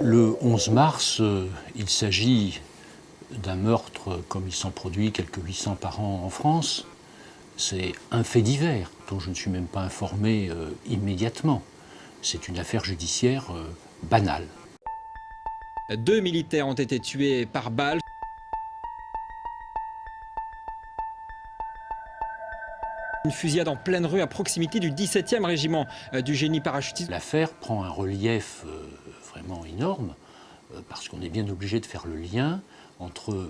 Le 11 mars, il s'agit d'un meurtre comme il s'en produit quelques 800 par an en France. C'est un fait divers dont je ne suis même pas informé immédiatement. C'est une affaire judiciaire banale. 2 militaires ont été tués par balle. Une fusillade en pleine rue à proximité du 17e régiment du génie parachutiste. L'affaire prend un relief vraiment énorme parce qu'on est bien obligé de faire le lien entre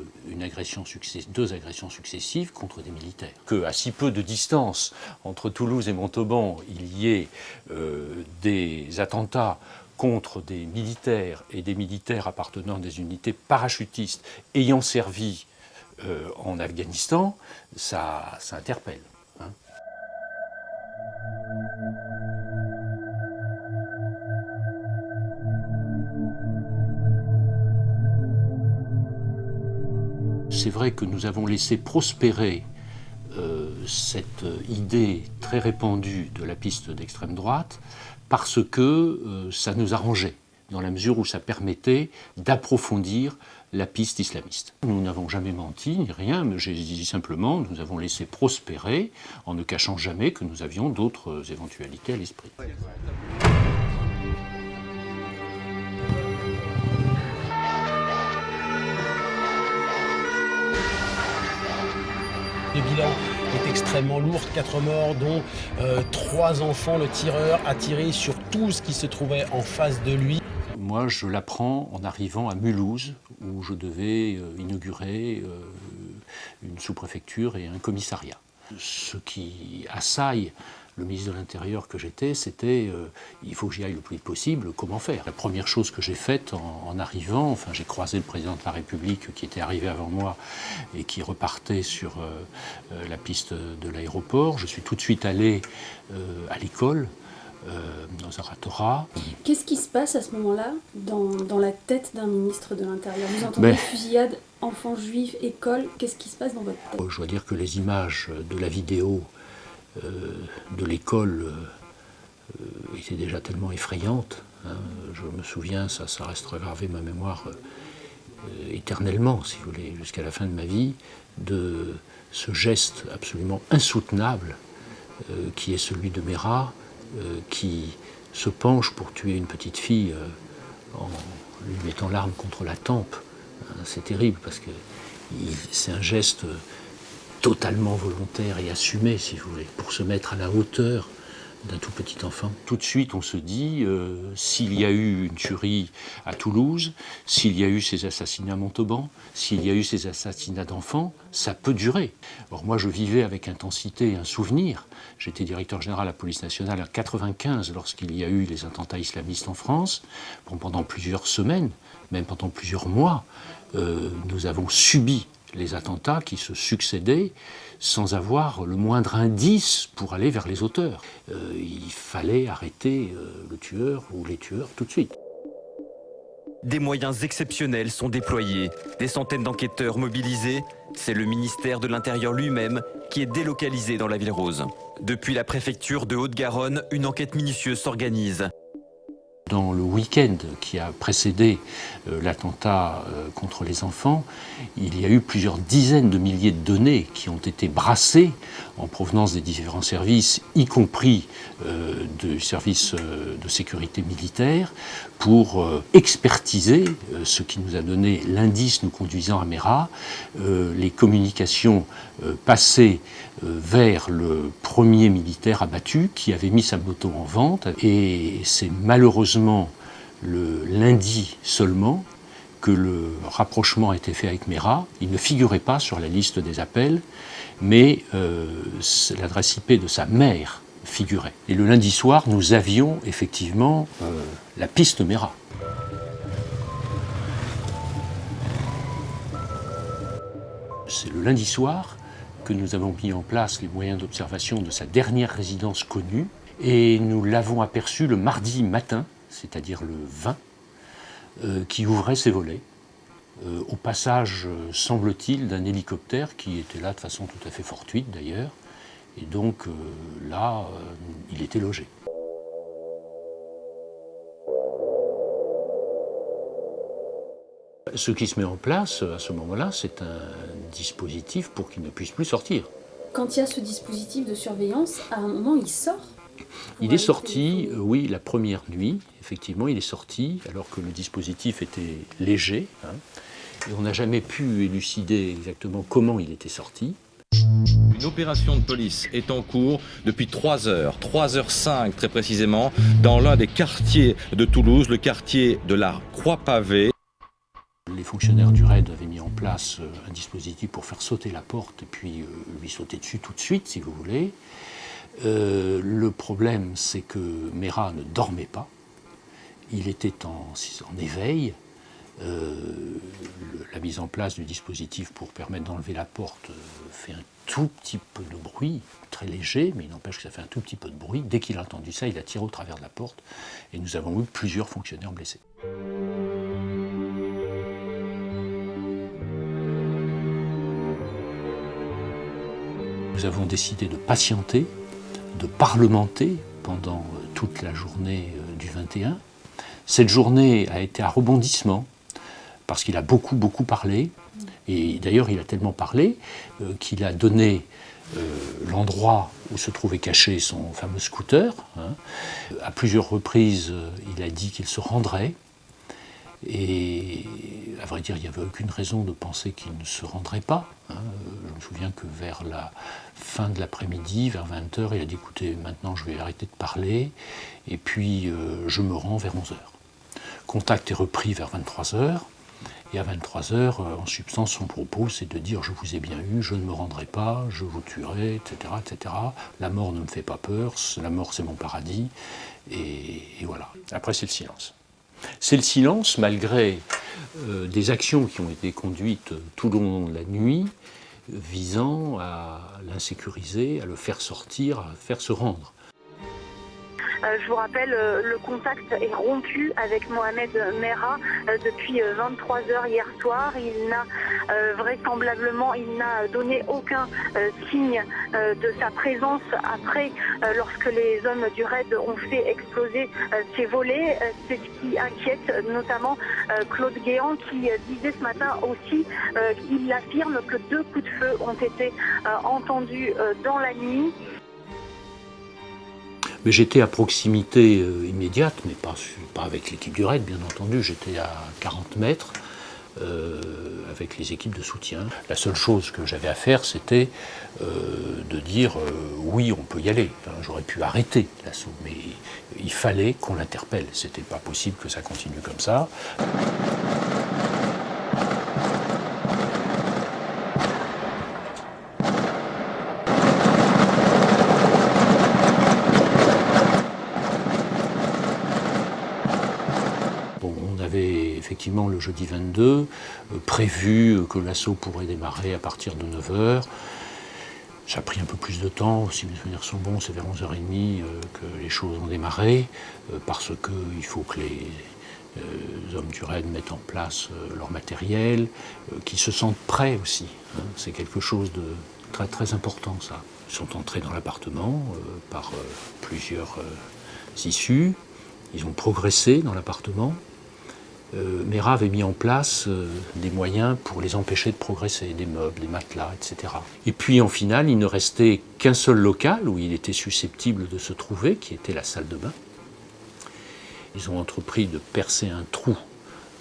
deux agressions successives contre des militaires. Qu'à si peu de distance entre Toulouse et Montauban, il y ait des attentats contre des militaires et des militaires appartenant à des unités parachutistes ayant servi en Afghanistan, ça interpelle. Hein. C'est vrai que nous avons laissé prospérer cette idée très répandue de la piste d'extrême droite parce que ça nous arrangeait, dans la mesure où ça permettait d'approfondir la piste islamiste. Nous n'avons jamais menti, ni rien, mais j'ai dit simplement, nous avons laissé prospérer, en ne cachant jamais que nous avions d'autres éventualités à l'esprit. Le bilan est extrêmement lourd, 4 morts, dont 3 enfants. Le tireur a tiré sur tout ce qui se trouvait en face de lui. Moi, je l'apprends en arrivant à Mulhouse, où je devais inaugurer une sous-préfecture et un commissariat. Ce qui assaille le ministre de l'Intérieur que j'étais, c'était il faut que j'y aille le plus vite possible, comment faire? La première chose que j'ai faite en arrivant, enfin j'ai croisé le président de la République qui était arrivé avant moi et qui repartait sur la piste de l'aéroport. Je suis tout de suite allé à l'école, dans Oratora. Qu'est-ce qui se passe à ce moment-là dans la tête d'un ministre de l'Intérieur? Vous entendez fusillade, enfants juifs, école, qu'est-ce qui se passe dans votre tête? Je dois dire que les images de la vidéo de l'école étaient déjà tellement effrayantes. Hein. Je me souviens, ça restera gravé ma mémoire éternellement, si vous voulez, jusqu'à la fin de ma vie, de ce geste absolument insoutenable qui est celui de Mera, qui se penche pour tuer une petite fille en lui mettant l'arme contre la tempe. C'est terrible parce que c'est un geste totalement volontaire et assumé, si vous voulez, pour se mettre à la hauteur d'un tout petit enfant. Tout de suite, on se dit, s'il y a eu une tuerie à Toulouse, s'il y a eu ces assassinats à Montauban, s'il y a eu ces assassinats d'enfants, ça peut durer. Or, moi, je vivais avec intensité un souvenir. J'étais directeur général de la police nationale en 1995, lorsqu'il y a eu les attentats islamistes en France. Bon, pendant plusieurs semaines, même pendant plusieurs mois, nous avons subi les attentats qui se succédaient sans avoir le moindre indice pour aller vers les auteurs. Il fallait arrêter le tueur ou les tueurs tout de suite. Des moyens exceptionnels sont déployés, des centaines d'enquêteurs mobilisés. C'est le ministère de l'Intérieur lui-même qui est délocalisé dans la Ville Rose. Depuis la préfecture de Haute-Garonne, une enquête minutieuse s'organise. Dans le week-end qui a précédé l'attentat contre les enfants, il y a eu plusieurs dizaines de milliers de données qui ont été brassées en provenance des différents services, y compris du service de sécurité militaire, pour expertiser ce qui nous a donné l'indice nous conduisant à Mera, les communications passées vers le premier militaire abattu qui avait mis sa moto en vente. Et c'est malheureusement le lundi seulement que le rapprochement a été fait avec Mera. Il ne figurait pas sur la liste des appels, mais l'adresse IP de sa mère figurait. Et le lundi soir, nous avions effectivement la piste Mera. C'est le lundi soir que nous avons mis en place les moyens d'observation de sa dernière résidence connue, et nous l'avons aperçu le mardi matin, c'est-à-dire le 20, qui ouvrait ses volets, au passage, semble-t-il, d'un hélicoptère qui était là de façon tout à fait fortuite d'ailleurs, et donc là, il était logé. Ce qui se met en place à ce moment-là, c'est un dispositif pour qu'il ne puisse plus sortir. Quand il y a ce dispositif de surveillance, à un moment, il sort. Il est sorti, oui, la première nuit, effectivement, il est sorti, alors que le dispositif était léger, hein, et on n'a jamais pu élucider exactement comment il était sorti. Une opération de police est en cours depuis 3 heures, 3h05 très précisément, dans l'un des quartiers de Toulouse, le quartier de la Croix-Pavée. Les fonctionnaires du RAID avaient mis en place un dispositif pour faire sauter la porte et puis lui sauter dessus tout de suite, si vous voulez. Le problème, c'est que Meyrat ne dormait pas. Il était en éveil. La mise en place du dispositif pour permettre d'enlever la porte fait un tout petit peu de bruit, très léger, mais il n'empêche que ça fait un tout petit peu de bruit. Dès qu'il a entendu ça, il a tiré au travers de la porte et nous avons eu plusieurs fonctionnaires blessés. Nous avons décidé de patienter, de parlementer pendant toute la journée du 21. Cette journée a été un rebondissement parce qu'il a beaucoup parlé. Et d'ailleurs, il a tellement parlé qu'il a donné l'endroit où se trouvait caché son fameux scooter. Hein. À plusieurs reprises, il a dit qu'il se rendrait. Et à vrai dire, il n'y avait aucune raison de penser qu'il ne se rendrait pas. Hein. Je me souviens que vers la fin de l'après-midi, vers 20h, il a dit « Écoutez, maintenant je vais arrêter de parler, et puis je me rends vers 11h ». Contact est repris vers 23h, et à 23h, en substance, son propos, c'est de dire « Je vous ai bien eu, je ne me rendrai pas, je vous tuerai, etc. etc. La mort ne me fait pas peur, la mort c'est mon paradis. » Et voilà. Après, c'est le silence. C'est le silence malgré des actions qui ont été conduites tout au long de la nuit visant à l'insécuriser, à le faire sortir, à faire se rendre. Je vous rappelle, le contact est rompu avec Mohamed Meyrat depuis 23h hier soir. Il n'a vraisemblablement donné aucun signe de sa présence après lorsque les hommes du RAID ont fait exploser ses volets. C'est ce qui inquiète notamment Claude Guéant qui disait ce matin aussi, il affirme que 2 coups de feu ont été entendus dans la nuit. Mais j'étais à proximité immédiate, mais pas avec l'équipe du RAID, bien entendu. J'étais à 40 mètres avec les équipes de soutien. La seule chose que j'avais à faire, c'était de dire oui, on peut y aller. Enfin, j'aurais pu arrêter l'assaut, mais il fallait qu'on l'interpelle. C'était pas possible que ça continue comme ça. Effectivement, le jeudi 22, prévu que l'assaut pourrait démarrer à partir de 9h. Ça a pris un peu plus de temps, si mes souvenirs sont bons, c'est vers 11h30 que les choses ont démarré, parce qu'il faut que les hommes du RAID mettent en place leur matériel, qu'ils se sentent prêts aussi. Hein. C'est quelque chose de très très important, ça. Ils sont entrés dans l'appartement par plusieurs issues, ils ont progressé dans l'appartement. Meyrat avait mis en place des moyens pour les empêcher de progresser, des meubles, des matelas, etc. Et puis en finale, il ne restait qu'un seul local où il était susceptible de se trouver, qui était la salle de bain. Ils ont entrepris de percer un trou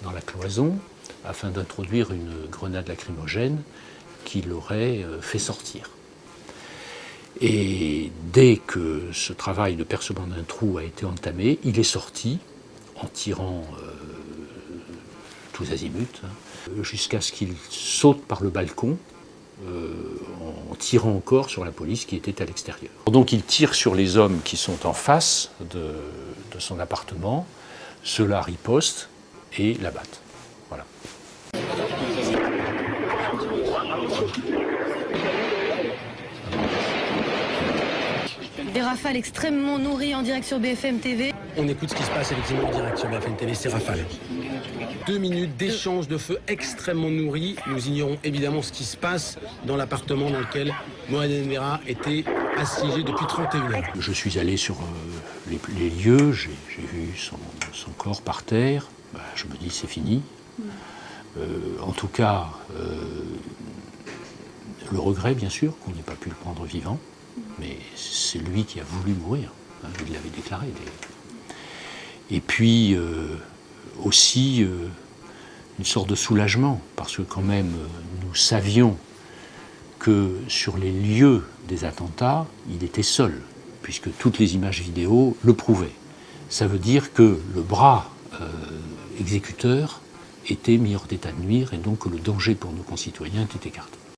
dans la cloison afin d'introduire une grenade lacrymogène qui l'aurait fait sortir. Et dès que ce travail de percement d'un trou a été entamé, il est sorti en tirant tous azimuts, jusqu'à ce qu'il saute par le balcon en tirant encore sur la police qui était à l'extérieur. Donc il tire sur les hommes qui sont en face de son appartement, ceux-là ripostent et l'abattent. Voilà. Des rafales extrêmement nourries en direct sur BFM TV. On écoute ce qui se passe effectivement en direct sur BFM TV, c'est Rafale. 2 minutes d'échange de feu extrêmement nourris. Nous ignorons évidemment ce qui se passe dans l'appartement dans lequel Mohamed Meyrat était assiégé depuis 31 heures. Je suis allé sur les lieux, j'ai vu son corps par terre. Je me dis c'est fini. En tout cas, le regret, bien sûr, qu'on n'ait pas pu le prendre vivant, mais c'est lui qui a voulu mourir. Hein, il l'avait déclaré, d'ailleurs. Et puis, aussi, une sorte de soulagement, parce que quand même, nous savions que sur les lieux des attentats, il était seul, puisque toutes les images vidéo le prouvaient. Ça veut dire que le bras exécuteur était mis hors d'état de nuire et donc que le danger pour nos concitoyens était écarté.